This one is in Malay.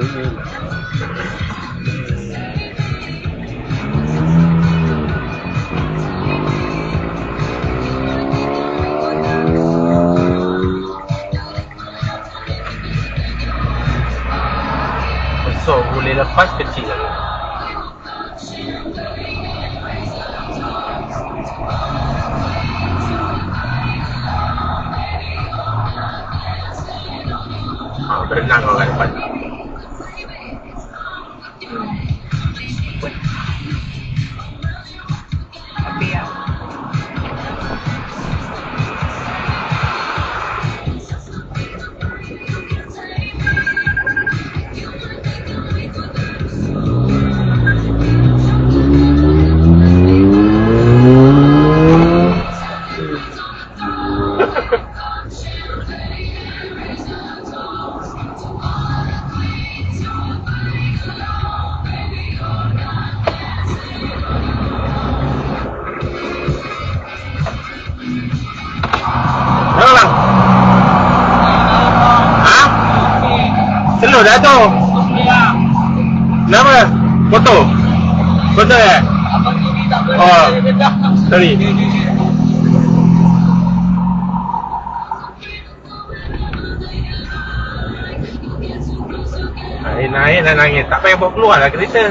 So boleh lepas kecil lagi. Berenang kalau kat depan. Tapi ya. Selur dah tu. Kenapa? Foto? Foto eh? Oh, sorry. Naik nak nangis. Tak payah bawa keluar lah kereta.